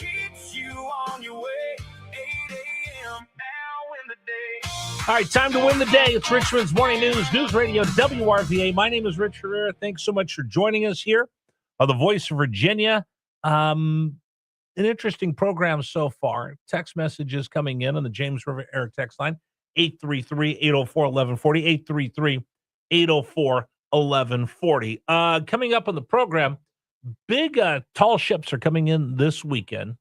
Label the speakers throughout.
Speaker 1: keeps you on your way. 8 a.m. now in the day.
Speaker 2: All right, time to win the day. It's Richmond's Morning News Radio, WRVA. My name is Rich Herrera. Thanks so much for joining us here on the Voice of Virginia. An interesting program so far. Text messages coming in on the James River Air text line, 833-804-1140, 833-804-1140. Coming up on the program, big tall ships are coming in this weekend.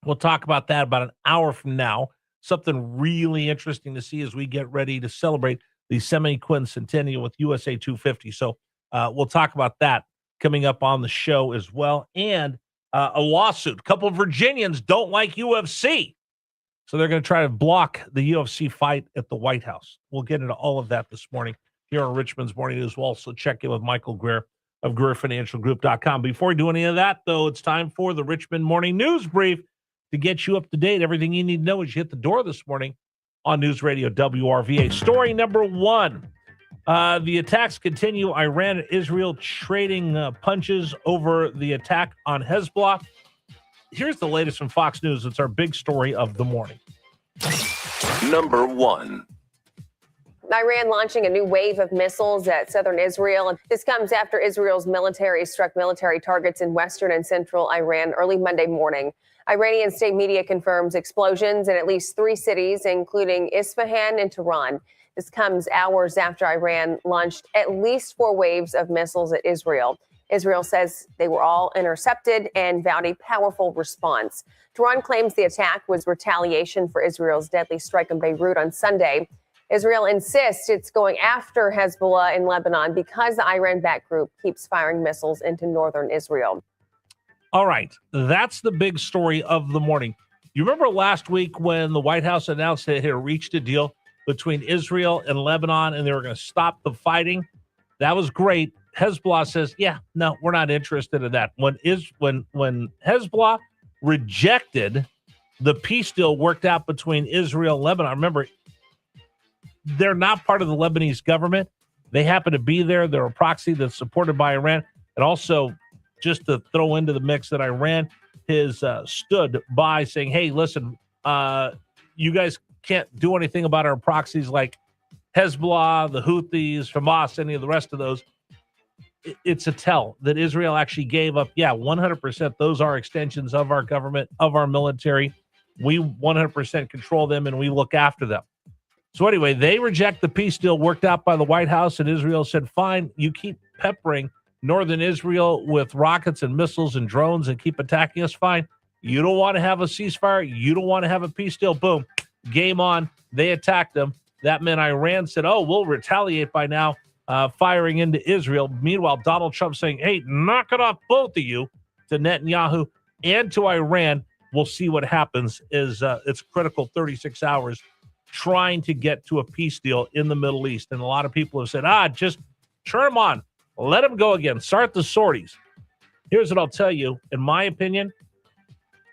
Speaker 2: We'll talk about that about an hour from now. Something really interesting to see as we get ready to celebrate the semi-quincentennial with USA 250. So we'll talk about that coming up on the show as well. And a lawsuit. A couple of Virginians don't like UFC. So they're going to try to block the UFC fight at the White House. We'll get into all of that this morning here on Richmond's Morning News. We'll also check in with Michael Greer of GreerFinancialGroup.com. Before we do any of that, though, it's time for the Richmond Morning News Brief to get you up to date. Everything you need to know as you hit the door this morning on News Radio WRVA. Story number one. The attacks continue. Iran and Israel trading punches over the attack on Hezbollah. Here's the latest from Fox News. It's our big story of the morning.
Speaker 3: Number one.
Speaker 4: Iran launching a new wave of missiles at southern Israel. And this comes after Israel's military struck military targets in western and central Iran early Monday morning. Iranian state media confirms explosions in at least 3 cities, including Isfahan and Tehran. This comes hours after Iran launched at least 4 waves of missiles at Israel. Israel says they were all intercepted and vowed a powerful response. Tehran claims the attack was retaliation for Israel's deadly strike on Beirut on Sunday. Israel insists it's going after Hezbollah in Lebanon because the Iran-backed group keeps firing missiles into northern Israel.
Speaker 2: All right, that's the big story of the morning. You remember last week when the White House announced that it had reached a deal between Israel and Lebanon and they were going to stop the fighting? That was great. Hezbollah says, yeah, no, we're not interested in that. When Hezbollah rejected the peace deal worked out between Israel and Lebanon, remember, they're not part of the Lebanese government. They happen to be there. They're a proxy that's supported by Iran. And also, just to throw into the mix that Iran has stood by saying, hey, listen, you guys can't do anything about our proxies like Hezbollah, the Houthis, Hamas, any of the rest of those. It's a tell that Israel actually gave up, 100%. Those are extensions of our government, of our military. We 100% control them and we look after them. So anyway, they reject the peace deal worked out by the White House, and Israel said, fine, you keep peppering northern Israel with rockets and missiles and drones and keep attacking us, fine. You don't want to have a ceasefire. You don't want to have a peace deal. Boom. Game on. They attacked them. That meant Iran said, oh, we'll retaliate by now, firing into Israel. Meanwhile, Donald Trump saying, hey, knock it off, both of you, to Netanyahu and to Iran. We'll see what happens. It's critical 36 hours trying to get to a peace deal in the Middle East. And a lot of people have said, just turn them on. Let them go again. Start the sorties. Here's what I'll tell you. In my opinion,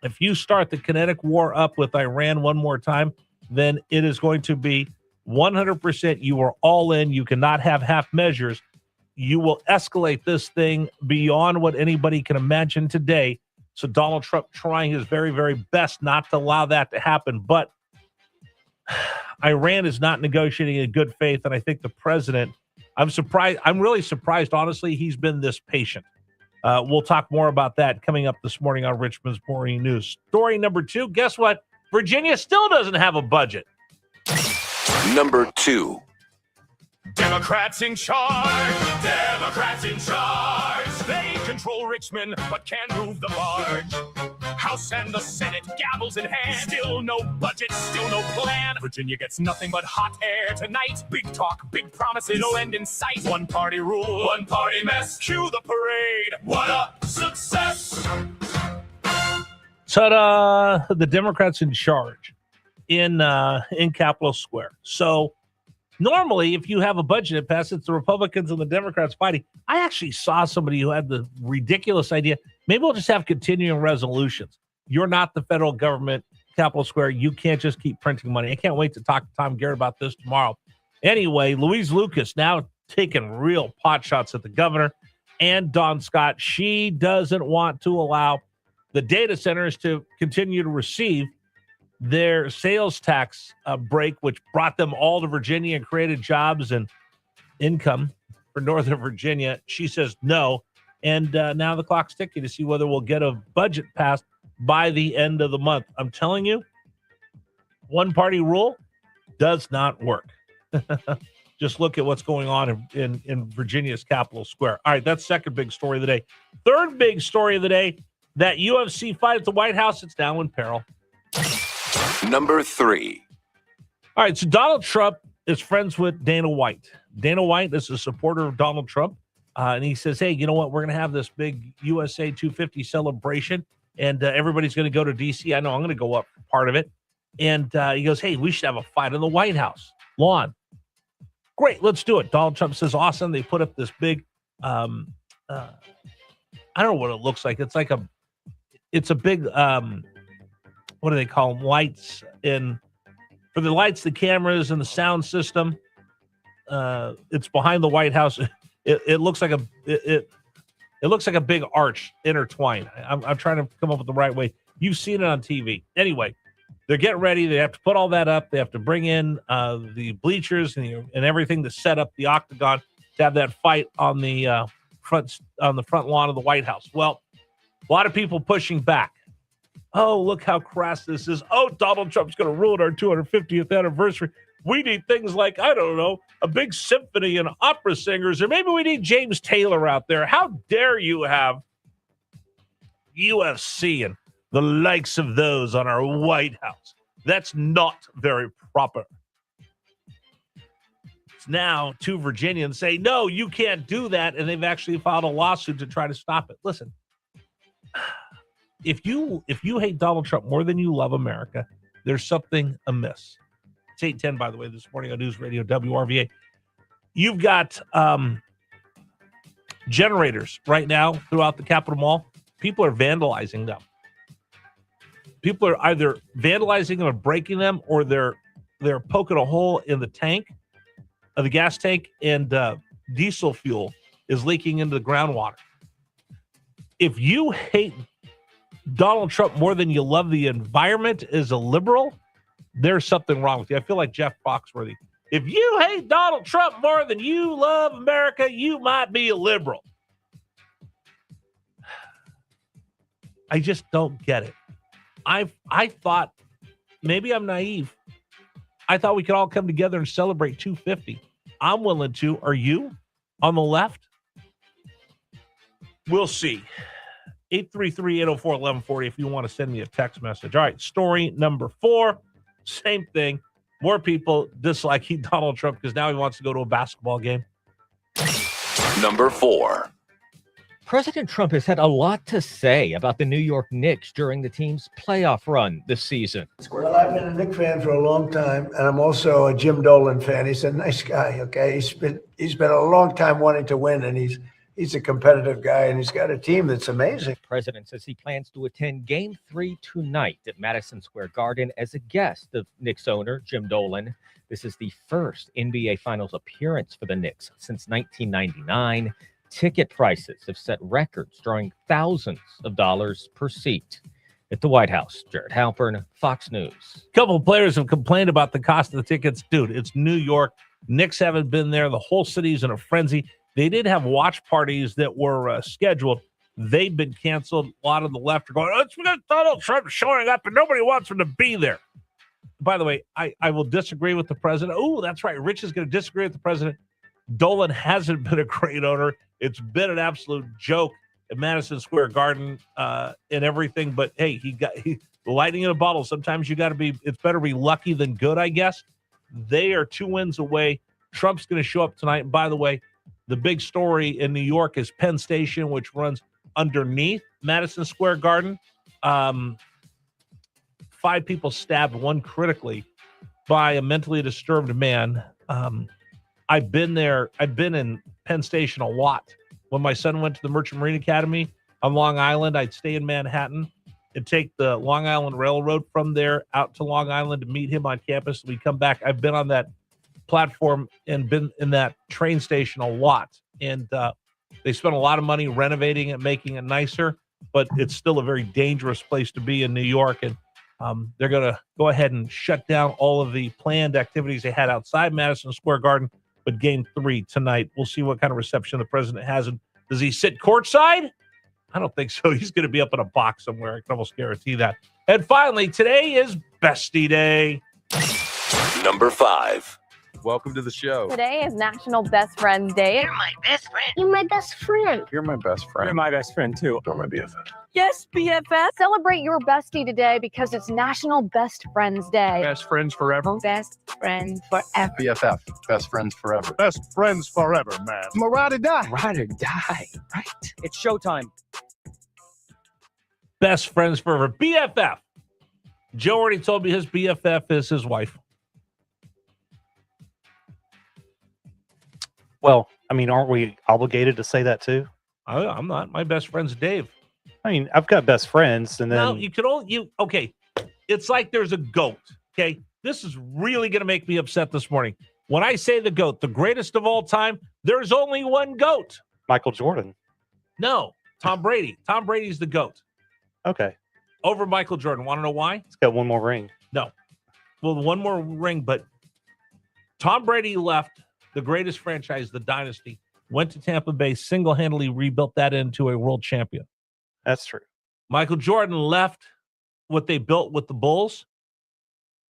Speaker 2: if you start the kinetic war up with Iran one more time, then it is going to be 100%. You are all in. You cannot have half measures. You will escalate this thing beyond what anybody can imagine today. So Donald Trump trying his very, very best not to allow that to happen. But Iran is not negotiating in good faith. And I think the president, I'm surprised. I'm really surprised, honestly, he's been this patient. We'll talk more about that coming up this morning on Richmond's Morning News. Story number 2, guess what? Virginia still doesn't have a budget.
Speaker 3: Number 2.
Speaker 1: Democrats in charge. Democrats in charge. They control Richmond, but can't move the barge. House and the Senate, gavels in hand. Still no budget, still no plan. Virginia gets nothing but hot air tonight. Big talk, big promises, no end in sight. One party rule, one party mess. Cue the parade. What a success!
Speaker 2: Ta-da! The Democrats in charge in Capitol Square. So normally, if you have a budget that passes, it's the Republicans and the Democrats fighting. I actually saw somebody who had the ridiculous idea, maybe we'll just have continuing resolutions. You're not the federal government, Capitol Square. You can't just keep printing money. I can't wait to talk to Tom Garrett about this tomorrow. Anyway, Louise Lucas now taking real pot shots at the governor and Dawn Scott. She doesn't want to allow the data centers to continue to receive their sales tax break, which brought them all to Virginia and created jobs and income for Northern Virginia. She says no. And now the clock's ticking to see whether we'll get a budget passed by the end of the month. I'm telling you, one-party rule does not work. Just look at what's going on in Virginia's Capitol Square. All right, that's second big story of the day. Third big story of the day, that UFC fight at the White House, it's now in peril.
Speaker 3: Number 3.
Speaker 2: All right, so Donald Trump is friends with Dana White. Dana White is a supporter of Donald Trump, and he says, hey, you know what? We're going to have this big USA 250 celebration, and everybody's going to go to D.C. I know I'm going to go up for part of it. And he goes, hey, we should have a fight in the White House lawn. Great, let's do it. Donald Trump says, awesome. They put up this big, I don't know what it looks like. It's a big, what do they call them? Lights for the lights, the cameras, and the sound system. It's behind the White House. It looks like it looks like a big arch intertwined. I'm trying to come up with the right way. You've seen it on TV. Anyway, they're getting ready. They have to put all that up. They have to bring in the bleachers and everything to set up the octagon to have that fight on the front lawn of the White House. Well, a lot of people pushing back. Oh, look how crass this is. Oh, Donald Trump's going to ruin our 250th anniversary. We need things like, I don't know, a big symphony and opera singers, or maybe we need James Taylor out there. How dare you have UFC and the likes of those on our White House? That's not very proper. It's now two Virginians say, no, you can't do that. And they've actually filed a lawsuit to try to stop it. Listen, if you hate Donald Trump more than you love America, there's something amiss. It's 8:10, by the way, this morning on News Radio WRVA. You've got generators right now throughout the Capitol Mall. People are vandalizing them. People are either vandalizing them or breaking them, or they're poking a hole in the tank, the gas tank, and diesel fuel is leaking into the groundwater. If you hate Donald Trump more than you love the environment as a liberal, there's something wrong with you. I feel like Jeff Foxworthy. If you hate Donald Trump more than you love America, you might be a liberal. I just don't get it. I thought, maybe I'm naive. I thought we could all come together and celebrate 250. I'm willing to. Are you on the left? We'll see. 833-804-1140 if you want to send me a text message. All right, story number 4. Same thing. More people disliking Donald Trump because now he wants to go to a basketball game.
Speaker 3: Number 4.
Speaker 5: President Trump has had a lot to say about the New York Knicks during the team's playoff run this season.
Speaker 6: Well, I've been a Knicks fan for a long time, and I'm also a Jim Dolan fan. He's a nice guy, okay? He's been a long time wanting to win, and he's a competitive guy, and he's got a team that's amazing.
Speaker 5: The president says he plans to attend Game 3 tonight at Madison Square Garden as a guest of Knicks owner Jim Dolan. This is the first NBA Finals appearance for the Knicks since 1999. Ticket prices have set records, drawing thousands of dollars per seat. At the White House, Jared Halpern, Fox News.
Speaker 2: A couple of players have complained about the cost of the tickets. Dude, it's New York. Knicks haven't been there. The whole city's in a frenzy. They did have watch parties that were scheduled. They've been canceled. A lot of the left are going, oh, it's because Donald Trump showing up and nobody wants him to be there. By the way, I will disagree with the president. Oh, that's right. Rich is going to disagree with the president. Dolan hasn't been a great owner. It's been an absolute joke at Madison Square Garden and everything. But hey, he lightning in a bottle. Sometimes you got to be. It's better be lucky than good, I guess. They are 2 wins away. Trump's going to show up tonight. And by the way, the big story in New York is Penn Station, which runs underneath Madison Square Garden. 5 people stabbed, 1 critically, by a mentally disturbed man. I've been there. I've been in Penn Station a lot. When my son went to the Merchant Marine Academy on Long Island, I'd stay in Manhattan and take the Long Island Railroad from there out to Long Island to meet him on campus. We come back. I've been on that platform and been in that train station a lot. And they spent a lot of money renovating it, making it nicer. but it's still a very dangerous place to be in New York. And they're going to go ahead and shut down all of the planned activities they had outside Madison Square Garden. But game 3 tonight, we'll see what kind of reception the president has. And does he sit courtside? I don't think so. He's going to be up in a box somewhere. I can almost guarantee that. And finally, today is Bestie Day.
Speaker 3: Number 5.
Speaker 7: Welcome to the show.
Speaker 8: Today is National Best Friends Day.
Speaker 9: You're my best friend.
Speaker 10: You're my best friend.
Speaker 7: You're my best friend.
Speaker 9: You're my best friend, too.
Speaker 7: You're my BFF.
Speaker 8: Yes, BFF. Celebrate your bestie today because it's National Best Friends Day.
Speaker 9: Best friends forever.
Speaker 10: Best friend forever.
Speaker 7: BFF. Best friends forever.
Speaker 1: Best friends forever, man.
Speaker 9: Ride or die. Ride or die, right? It's showtime.
Speaker 2: Best friends forever. BFF. Joe already told me his BFF is his wife.
Speaker 11: Well, I mean, aren't we obligated to say that too?
Speaker 2: I'm not. My best friend's Dave.
Speaker 11: I mean, I've got best friends, and then
Speaker 2: No, you can only okay. It's like there's a goat. Okay, this is really going to make me upset this morning. When I say the GOAT, the greatest of all time, there's only one GOAT.
Speaker 11: Michael Jordan.
Speaker 2: No, Tom Brady. Tom Brady's the GOAT
Speaker 11: Okay,
Speaker 2: over Michael Jordan. Want to know why?
Speaker 11: he's got one more ring.
Speaker 2: No. Well, one more ring, but Tom Brady left the greatest franchise, the dynasty, went to Tampa Bay, single-handedly rebuilt that into a world champion.
Speaker 11: That's true.
Speaker 2: Michael Jordan left what they built with the Bulls,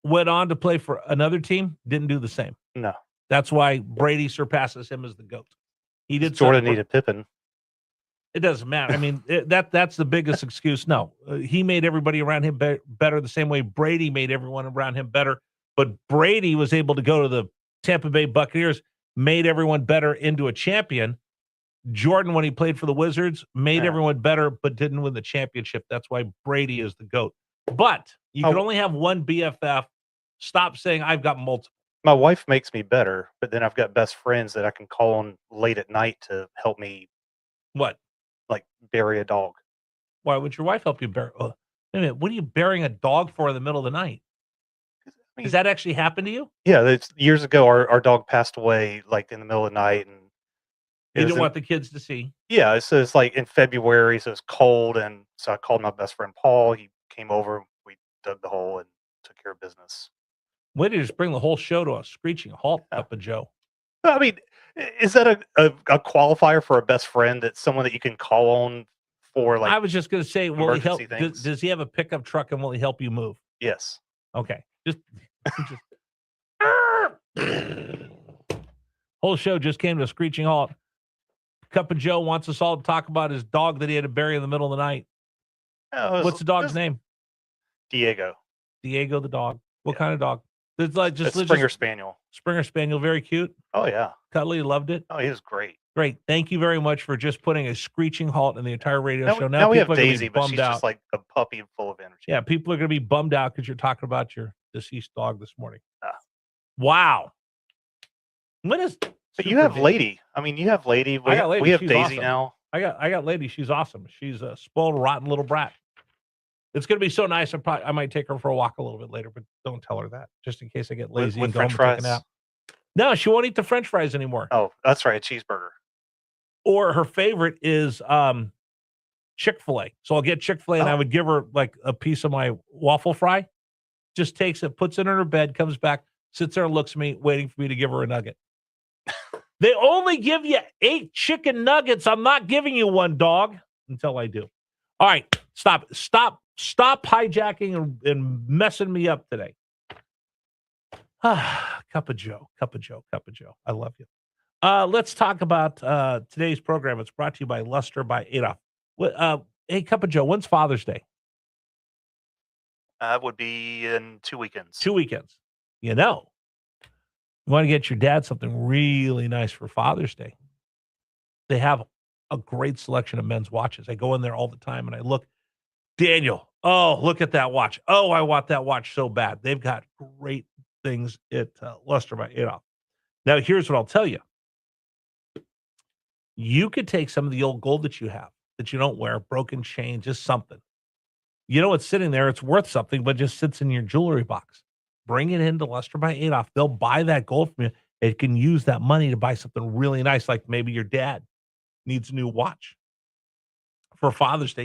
Speaker 2: went on to play for another team, didn't do the same.
Speaker 11: No,
Speaker 2: That's why Brady surpasses him as the GOAT. He did.
Speaker 11: Jordan
Speaker 2: something-
Speaker 11: needed Pippen.
Speaker 2: It doesn't matter. I mean, that's the biggest excuse. No, he made everybody around him better the same way Brady made everyone around him better. But Brady was able to go to the Tampa Bay Buccaneers, made everyone better into a champion. Jordan, when he played for the Wizards, made everyone better, but didn't win the championship. That's why Brady is the GOAT. But you can only have one BFF. Stop saying I've got multiple.
Speaker 11: My wife makes me better, but then I've got best friends that I can call on late at night to help me,
Speaker 2: What?
Speaker 11: like, bury a dog.
Speaker 2: Why would your wife help you bury? Wait a minute. What are you burying a dog for in the middle of the night? Does that actually happen to you?
Speaker 11: Yeah, it's, years ago, our dog passed away, like, in the middle of the night, and
Speaker 2: You
Speaker 11: it was
Speaker 2: didn't want the kids to see.
Speaker 11: yeah, so it's like in February, so it's cold, and so I called my best friend Paul. He came over, we dug the hole, and took care of business.
Speaker 2: Way to just bring the whole show to a screeching halt, Up of Joe.
Speaker 11: I mean, is that a qualifier for a best friend? That's someone that you can call on for, like,
Speaker 2: I was just going to say, will he help?
Speaker 11: emergency things?
Speaker 2: Does he have a pickup truck and will he help you move?
Speaker 11: yes.
Speaker 2: Okay. Just whole show just came to a screeching halt. Cup of Joe wants us all to talk about his dog that he had to bury in the middle of the night. What's the dog's name?
Speaker 11: Diego.
Speaker 2: Diego the dog. What kind of dog? It's like just
Speaker 11: It's Springer Spaniel.
Speaker 2: Springer Spaniel, very cute.
Speaker 11: Oh, yeah.
Speaker 2: Cuddly, loved it.
Speaker 11: Oh, he was great.
Speaker 2: Great. Thank you very much for just putting a screeching halt in the entire radio
Speaker 11: Now,
Speaker 2: show.
Speaker 11: now we have
Speaker 2: people are gonna be
Speaker 11: Daisy, but she's
Speaker 2: bummed out.
Speaker 11: just like a puppy full of energy.
Speaker 2: Yeah, people are going to be bummed out because you're talking about your deceased dog this morning.
Speaker 11: Ah.
Speaker 2: Wow. When is?
Speaker 11: But you have Lady. I mean, you have Lady.
Speaker 2: I got Lady.
Speaker 11: We have
Speaker 2: She's
Speaker 11: Daisy
Speaker 2: awesome.
Speaker 11: now.
Speaker 2: I got Lady. She's awesome. She's a spoiled, rotten little brat. It's going to be so nice. I might take her for a walk a little bit later, but don't tell her that, just in case I get lazy
Speaker 11: With
Speaker 2: and go home
Speaker 11: French
Speaker 2: and take a
Speaker 11: fries?
Speaker 2: nap. No, she won't eat the French fries anymore.
Speaker 11: Oh, that's right. A cheeseburger.
Speaker 2: Or her favorite is Chick-fil-A. So I'll get Chick-fil-A and I would give her like a piece of my waffle fry. Just takes it, puts it in her bed, comes back, sits there and looks at me, waiting for me to give her a nugget. They only give you 8 chicken nuggets. I'm not giving you one, dog, until I do. All right, stop hijacking and messing me up today. Cup of Joe. I love you. Let's talk about today's program. It's brought to you by Luster by Adolf. Hey, Cup of Joe, when's Father's Day?
Speaker 11: That would be in 2 weekends.
Speaker 2: 2 weekends. You know, you want to get your dad something really nice for Father's Day. They have a great selection of men's watches. I go in there all the time and I look. Daniel, oh, look at that watch. Oh, I want that watch so bad. They've got great things at Luster by Adolf. Now, here's what I'll tell you. You could take some of the old gold that you have, that you don't wear, broken chain, just something. You know, it's sitting there. It's worth something, but just sits in your jewelry box. Bring it into Luster by Adolf. They'll buy that gold from you. It can use that money to buy something really nice, like maybe your dad needs a new watch for Father's Day.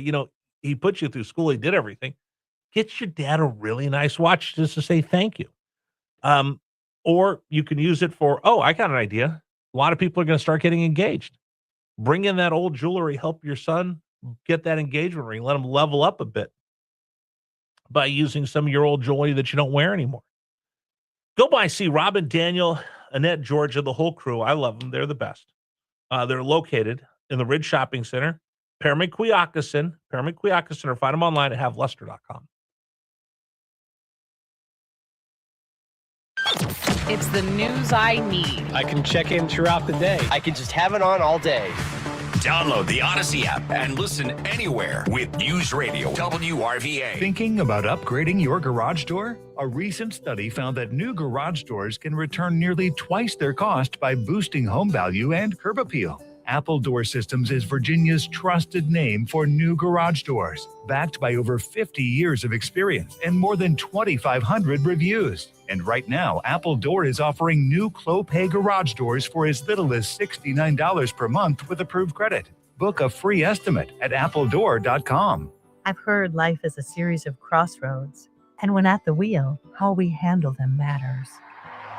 Speaker 2: He put you through school. He did everything. Get your dad a really nice watch just to say thank you. Or you can use it for, I got an idea. A lot of people are going to start getting engaged. Bring in that old jewelry, help your son get that engagement ring, let him level up a bit by using some of your old jewelry that you don't wear anymore. Go by, see Robin, Daniel, Annette, Georgia, the whole crew. I love them. They're the best. They're located in the Ridge Shopping Center, Paramount-Quioccasin, or find them online at haveluster.com.
Speaker 10: It's the news I need.
Speaker 9: I can check in throughout the day.
Speaker 12: I can just have it on all day.
Speaker 3: Download the Odyssey app and listen anywhere with News Radio WRVA.
Speaker 13: Thinking about upgrading your garage door? A recent study found that new garage doors can return nearly twice their cost by boosting home value and curb appeal. Apple Door Systems is Virginia's trusted name for new garage doors, backed by over 50 years of experience and more than 2,500 reviews. And right now, Apple Door is offering new Clopay garage doors for as little as $69 per month with approved credit. Book a free estimate at appledoor.com.
Speaker 14: I've heard life is a series of crossroads, and when at the wheel, how we handle them matters.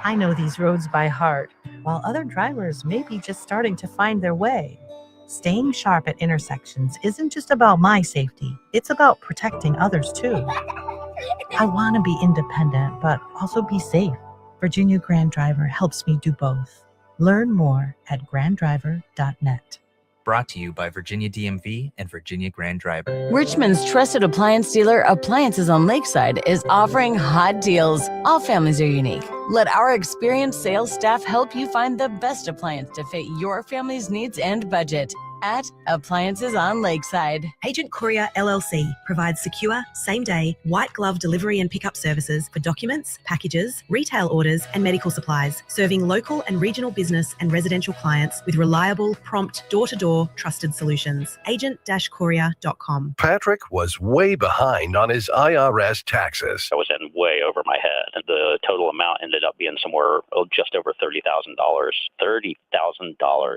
Speaker 14: I know these roads by heart, while other drivers may be just starting to find their way. Staying sharp at intersections isn't just about my safety, it's about protecting others too. I want to be independent, but also be safe. Virginia Grand Driver helps me do both. Learn more at granddriver.net.
Speaker 15: Brought to you by Virginia DMV and Virginia Grand Driver.
Speaker 16: Richmond's trusted appliance dealer, Appliances on Lakeside, is offering hot deals. All families are unique. Let our experienced sales staff help you find the best appliance to fit your family's needs and budget at Appliances on Lakeside.
Speaker 17: Agent Courier LLC provides secure, same-day, white-glove delivery and pickup services for documents, packages, retail orders, and medical supplies, serving local and regional business and residential clients with reliable, prompt, door-to-door, trusted solutions. Agent-courier.com.
Speaker 18: Patrick was way behind on his IRS taxes.
Speaker 19: I was in way over my head, and the total amount ended up being somewhere just over $30,000. $30,000.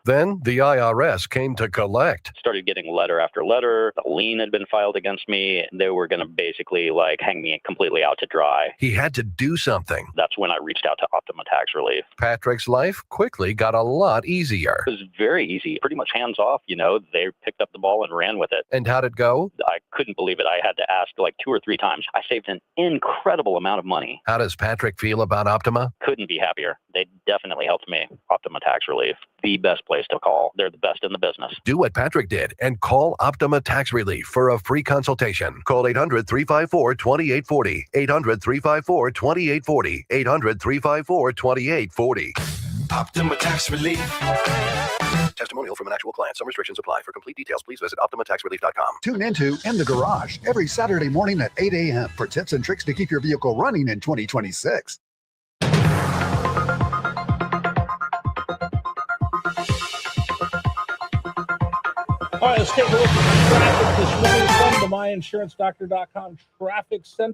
Speaker 18: Then the IRS came to collect.
Speaker 19: Started getting letter after letter. A lien had been filed against me. They were going to basically hang me completely out to dry.
Speaker 18: He had to do something.
Speaker 19: That's when I reached out to Optima Tax Relief.
Speaker 18: Patrick's life quickly got a lot easier.
Speaker 19: It was very easy, pretty much hands off. They picked up the ball and ran with it.
Speaker 18: And how'd it go?
Speaker 19: I couldn't believe it. I had to ask 2 or 3 times. I saved an incredible amount of money.
Speaker 18: How does Patrick feel about Optima?
Speaker 19: Couldn't be happier. They definitely helped me. Optima Tax Relief, the best place to call. They're the best in the business.
Speaker 18: Do what Patrick did and call Optima Tax Relief for a free consultation. Call 800-354-2840. 800-354-2840. 800-354-2840.
Speaker 3: Optima Tax Relief.
Speaker 18: Testimonial from an actual client. Some restrictions apply. For complete details, please visit OptimaTaxRelief.com.
Speaker 20: Tune into In the Garage every Saturday morning at 8 a.m. for tips and tricks to keep your vehicle running in 2026.
Speaker 2: All right, let's take a look at the traffic this morning from the MyInsuranceDoctor.com Traffic Center.